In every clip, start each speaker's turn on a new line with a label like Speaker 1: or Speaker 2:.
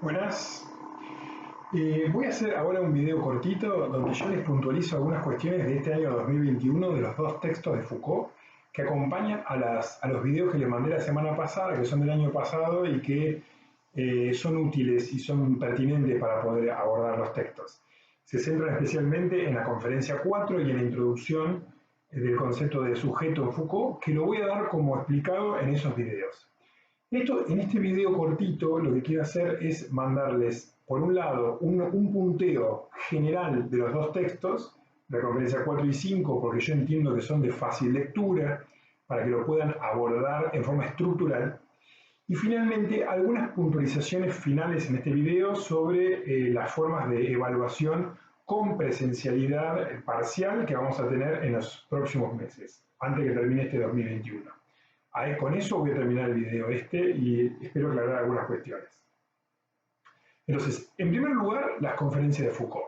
Speaker 1: Buenas. Voy a hacer ahora un video cortito donde yo les puntualizo algunas cuestiones de este año 2021 de los dos textos de Foucault que acompañan a los videos que les mandé la semana pasada, que son del año pasado y que son útiles y son pertinentes para poder abordar los textos. Se centran especialmente en la conferencia 4 y en la introducción del concepto de sujeto en Foucault, que lo voy a dar como explicado en esos videos. En este video cortito lo que quiero hacer es mandarles, por un lado, un punteo general de los dos textos, la conferencia 4 y 5, porque yo entiendo que son de fácil lectura, para que lo puedan abordar en forma estructural. Y finalmente, algunas puntualizaciones finales en este video sobre las formas de evaluación con presencialidad parcial que vamos a tener en los próximos meses, antes que termine este 2021. Con eso voy a terminar el video y espero aclarar algunas cuestiones. Entonces, en primer lugar, las conferencias de Foucault.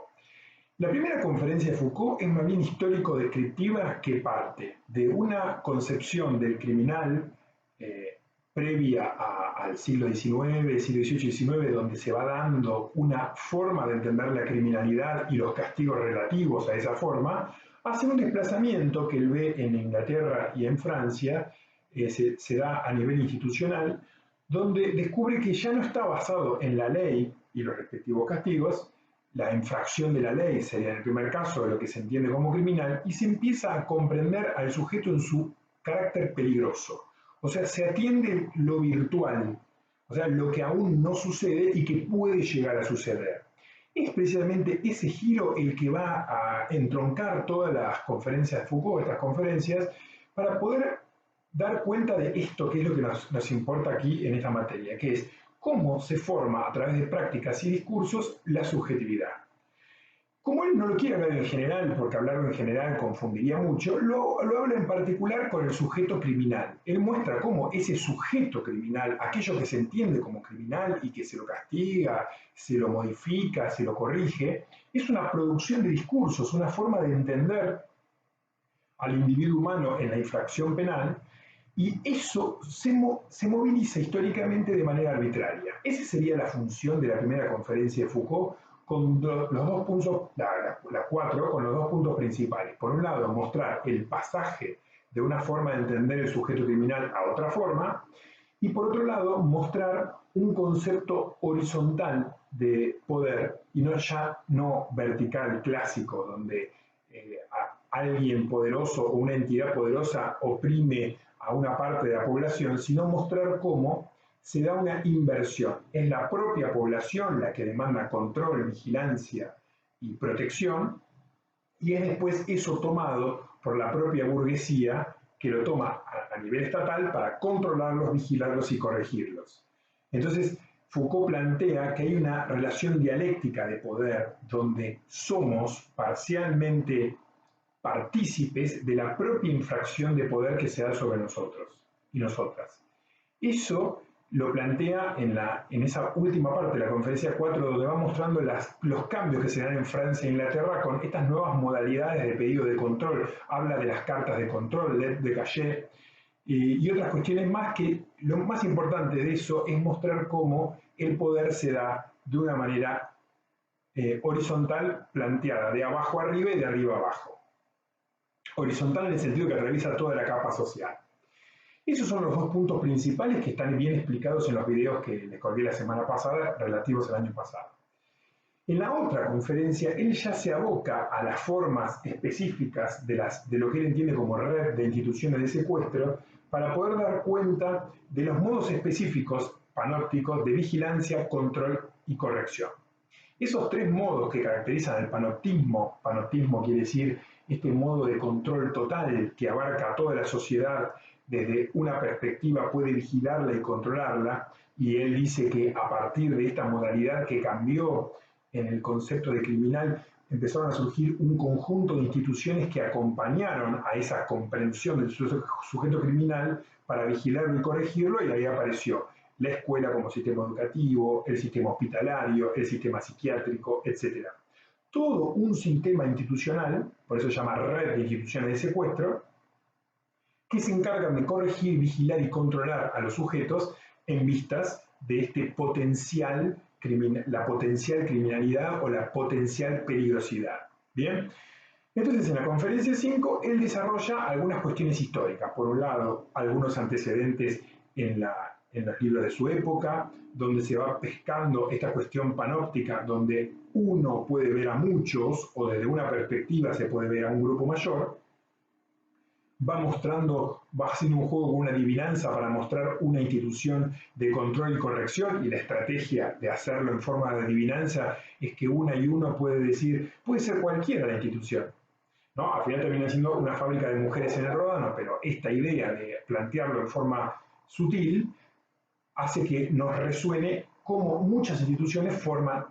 Speaker 1: La primera conferencia de Foucault es más bien histórico-descriptiva que parte de una concepción del criminal previa al siglo XIX, siglo XVIII y XIX, donde se va dando una forma de entender la criminalidad y los castigos relativos a esa forma, hace un desplazamiento que él ve en Inglaterra y en Francia, se da a nivel institucional, donde descubre que ya no está basado en la ley y los respectivos castigos, la infracción de la ley sería en el primer caso lo que se entiende como criminal, y se empieza a comprender al sujeto en su carácter peligroso. O sea, se atiende lo virtual, o sea, lo que aún no sucede y que puede llegar a suceder. Es precisamente ese giro el que va a entroncar todas las conferencias de Foucault, estas conferencias, para poder dar cuenta de esto que es lo que nos importa aquí en esta materia, que es cómo se forma a través de prácticas y discursos la subjetividad. Como él no lo quiere hablar en general, porque hablarlo en general confundiría mucho, lo habla en particular con el sujeto criminal. Él muestra cómo ese sujeto criminal, aquello que se entiende como criminal y que se lo castiga, se lo modifica, se lo corrige, es una producción de discursos, una forma de entender al individuo humano en la infracción penal, y eso se moviliza históricamente de manera arbitraria. Esa sería la función de la primera conferencia de Foucault, con los dos puntos, la 4, con los dos puntos principales. Por un lado, mostrar el pasaje de una forma de entender el sujeto criminal a otra forma, y por otro lado, mostrar un concepto horizontal de poder, y no vertical clásico, donde alguien poderoso o una entidad poderosa oprime a una parte de la población, sino mostrar cómo se da una inversión. Es la propia población la que demanda control, vigilancia y protección, y es después eso tomado por la propia burguesía que lo toma a nivel estatal para controlarlos, vigilarlos y corregirlos. Entonces, Foucault plantea que hay una relación dialéctica de poder donde somos parcialmente partícipes de la propia infracción de poder que se da sobre nosotros y nosotras. Eso lo plantea en esa última parte de la conferencia 4, donde va mostrando los cambios que se dan en Francia e Inglaterra con estas nuevas modalidades de pedido de control. Habla de las cartas de control, de Cachet, y otras cuestiones más, que lo más importante de eso es mostrar cómo el poder se da de una manera horizontal planteada, de abajo arriba y de arriba abajo. Horizontal en el sentido que atraviesa toda la capa social. Esos son los dos puntos principales que están bien explicados en los videos que les colgué la semana pasada, relativos al año pasado. En la otra conferencia, él ya se aboca a las formas específicas de lo que él entiende como red de instituciones de secuestro, para poder dar cuenta de los modos específicos panópticos de vigilancia, control y corrección. Esos tres modos que caracterizan al panoptismo quiere decir este modo de control total que abarca a toda la sociedad desde una perspectiva, puede vigilarla y controlarla, y él dice que a partir de esta modalidad que cambió en el concepto de criminal, empezaron a surgir un conjunto de instituciones que acompañaron a esa comprensión del sujeto criminal para vigilarlo y corregirlo, y ahí apareció la escuela como sistema educativo, el sistema hospitalario, el sistema psiquiátrico, etc. Todo un sistema institucional, por eso se llama red de instituciones de secuestro, que se encargan de corregir, vigilar y controlar a los sujetos en vistas de este potencial la potencial criminalidad o la potencial peligrosidad. Bien, entonces en la conferencia 5 él desarrolla algunas cuestiones históricas. Por un lado, algunos antecedentes en los libros de su época, donde se va pescando esta cuestión panóptica, donde uno puede ver a muchos o desde una perspectiva se puede ver a un grupo mayor. Va haciendo un juego con una adivinanza para mostrar una institución de control y corrección, y la estrategia de hacerlo en forma de adivinanza es que una y uno puede decir, puede ser cualquiera la institución, ¿no? Al final termina siendo una fábrica de mujeres en el Ródano, pero esta idea de plantearlo en forma sutil hace que nos resuene cómo muchas instituciones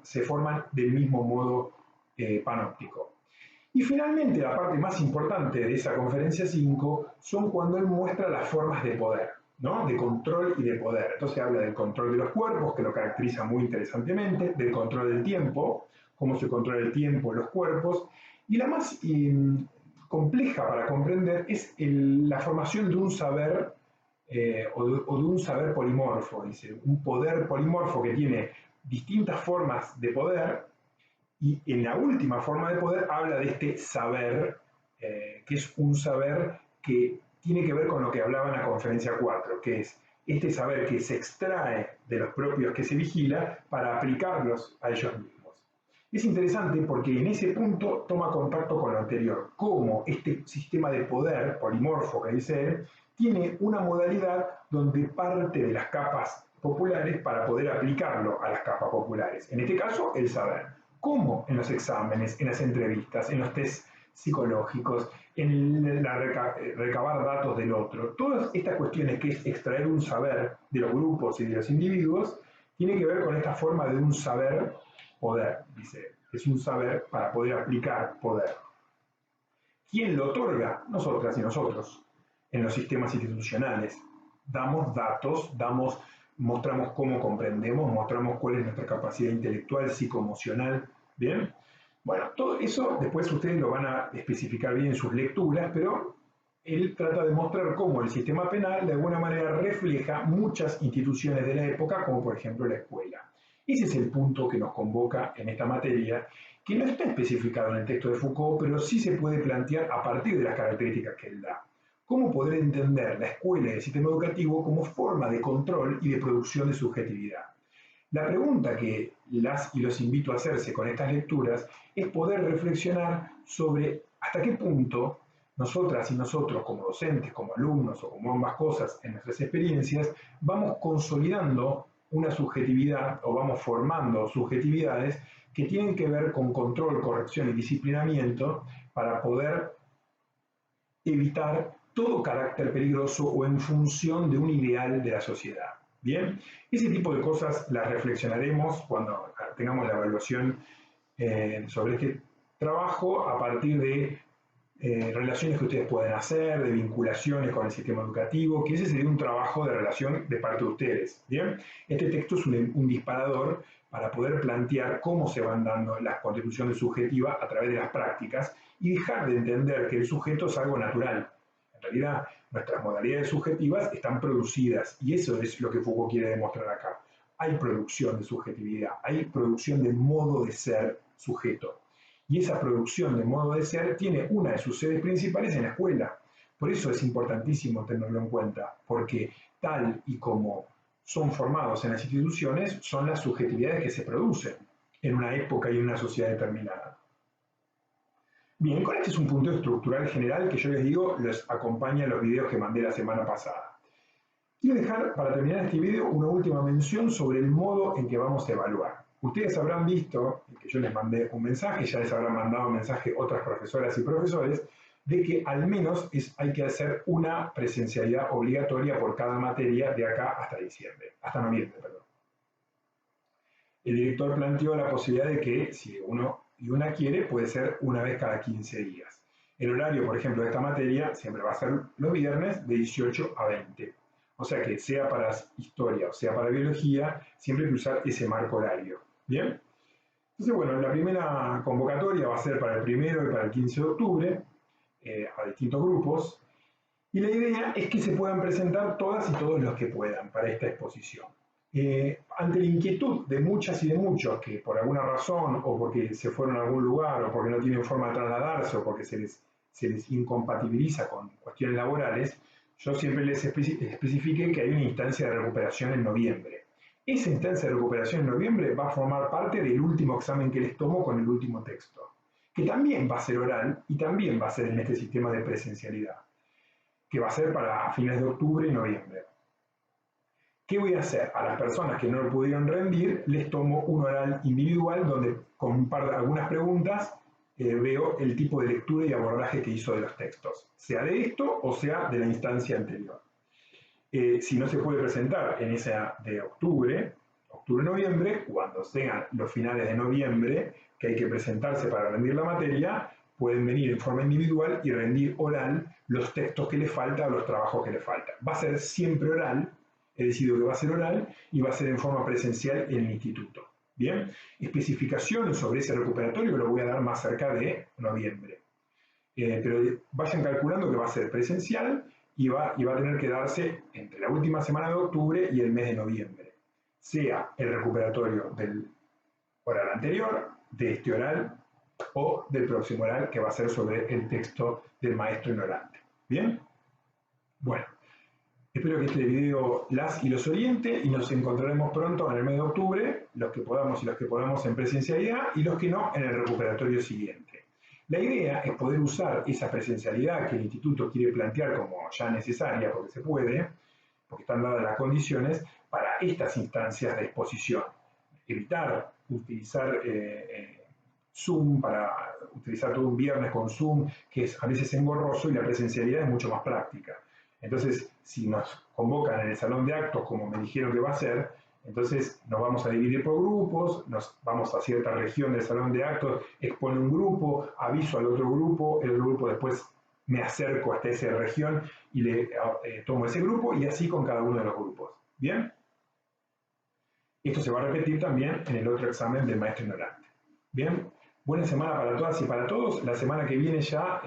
Speaker 1: se forman del mismo modo panóptico. Y finalmente, la parte más importante de esa conferencia 5 son cuando él muestra las formas de poder, ¿no? De control y de poder. Entonces habla del control de los cuerpos, que lo caracteriza muy interesantemente, del control del tiempo, cómo se controla el tiempo en los cuerpos, y la más compleja para comprender es la formación de un saber o de un saber polimorfo, dice, un poder polimorfo que tiene distintas formas de poder. Y en la última forma de poder habla de este saber, que es un saber que tiene que ver con lo que hablaba en la conferencia 4, que es este saber que se extrae de los propios que se vigila para aplicarlos a ellos mismos. Es interesante porque en ese punto toma contacto con lo anterior, cómo este sistema de poder polimorfo que dice él tiene una modalidad donde parte de las capas populares para poder aplicarlo a las capas populares. En este caso, el saber. ¿Cómo? En los exámenes, en las entrevistas, en los test psicológicos, en recabar datos del otro. Todas estas cuestiones que es extraer un saber de los grupos y de los individuos, tiene que ver con esta forma de un saber poder, dice. Es un saber para poder aplicar poder. ¿Quién lo otorga? Nosotras y nosotros, en los sistemas institucionales. Damos datos, mostramos cómo comprendemos, mostramos cuál es nuestra capacidad intelectual, psicoemocional, ¿bien? Bueno, todo eso después ustedes lo van a especificar bien en sus lecturas, pero él trata de mostrar cómo el sistema penal de alguna manera refleja muchas instituciones de la época, como por ejemplo la escuela. Ese es el punto que nos convoca en esta materia, que no está especificado en el texto de Foucault, pero sí se puede plantear a partir de las características que él da. ¿Cómo poder entender la escuela y el sistema educativo como forma de control y de producción de subjetividad? La pregunta que las y los invito a hacerse con estas lecturas es poder reflexionar sobre hasta qué punto nosotras y nosotros como docentes, como alumnos o como ambas cosas en nuestras experiencias, vamos consolidando una subjetividad o vamos formando subjetividades que tienen que ver con control, corrección y disciplinamiento para poder evitar todo carácter peligroso o en función de un ideal de la sociedad. Bien, ese tipo de cosas las reflexionaremos cuando tengamos la evaluación sobre este trabajo a partir de relaciones que ustedes pueden hacer, de vinculaciones con el sistema educativo, que ese sería un trabajo de relación de parte de ustedes. Bien, este texto es un disparador para poder plantear cómo se van dando las constituciones subjetivas a través de las prácticas y dejar de entender que el sujeto es algo natural. En realidad, nuestras modalidades subjetivas están producidas y eso es lo que Foucault quiere demostrar acá. Hay producción de subjetividad, hay producción de modo de ser sujeto. Y esa producción de modo de ser tiene una de sus sedes principales en la escuela. Por eso es importantísimo tenerlo en cuenta, porque tal y como son formados en las instituciones, son las subjetividades que se producen en una época y en una sociedad determinada. Bien, con este es un punto estructural general que yo les digo, los acompaña en los videos que mandé la semana pasada. Quiero dejar, para terminar este video, una última mención sobre el modo en que vamos a evaluar. Ustedes habrán visto, que yo les mandé un mensaje, ya les habrán mandado un mensaje otras profesoras y profesores, de que al menos hay que hacer una presencialidad obligatoria por cada materia de acá hasta diciembre, hasta noviembre, perdón. El director planteó la posibilidad de que, si uno y una quiere, puede ser una vez cada 15 días. El horario, por ejemplo, de esta materia siempre va a ser los viernes de 18 a 20. O sea que sea para historia o sea para biología, siempre hay que usar ese marco horario. ¿Bien? Entonces, bueno, la primera convocatoria va a ser para el 1 y para el 15 de octubre, a distintos grupos. Y la idea es que se puedan presentar todas y todos los que puedan para esta exposición. Ante la inquietud de muchas y de muchos que por alguna razón o porque se fueron a algún lugar o porque no tienen forma de trasladarse o porque se les incompatibiliza con cuestiones laborales, yo siempre les especifiqué que hay una instancia de recuperación en noviembre. Esa instancia de recuperación en noviembre va a formar parte del último examen que les tomo con el último texto, que también va a ser oral y también va a ser en este sistema de presencialidad, que va a ser para fines de octubre y noviembre. ¿Qué voy a hacer? A las personas que no lo pudieron rendir, les tomo un oral individual donde con algunas preguntas veo el tipo de lectura y abordaje que hizo de los textos, sea de esto o sea de la instancia anterior. Si no se puede presentar en esa de octubre-noviembre, cuando sean los finales de noviembre, que hay que presentarse para rendir la materia, pueden venir en forma individual y rendir oral los textos que les faltan o los trabajos que les faltan. Va a ser siempre oral, he decidido que va a ser oral y va a ser en forma presencial en el instituto. Bien, especificaciones sobre ese recuperatorio lo voy a dar más cerca de noviembre. Pero vayan calculando que va a ser presencial y va a tener que darse entre la última semana de octubre y el mes de noviembre, sea el recuperatorio del oral anterior, de este oral o del próximo oral que va a ser sobre el texto del maestro ignorante. ¿Bien? Bueno, espero que este video las y los oriente y nos encontraremos pronto en el mes de octubre, los que podamos y los que podamos en presencialidad y los que no en el recuperatorio siguiente. La idea es poder usar esa presencialidad que el instituto quiere plantear como ya necesaria, porque se puede, porque están dadas las condiciones, para estas instancias de exposición. Evitar utilizar Zoom, para utilizar todo un viernes con Zoom, que es a veces engorroso y la presencialidad es mucho más práctica. Entonces, si nos convocan en el salón de actos, como me dijeron que va a ser, entonces nos vamos a dividir por grupos, nos vamos a cierta región del salón de actos, expone un grupo, aviso al otro grupo, el grupo después me acerco hasta esa región y le tomo ese grupo y así con cada uno de los grupos. ¿Bien? Esto se va a repetir también en el otro examen del maestro ignorante. Bien, buena semana para todas y para todos. La semana que viene ya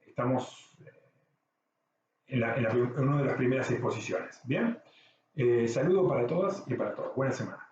Speaker 1: estamos en una de las primeras exposiciones. Bien, saludo para todas y para todos. Buena semana.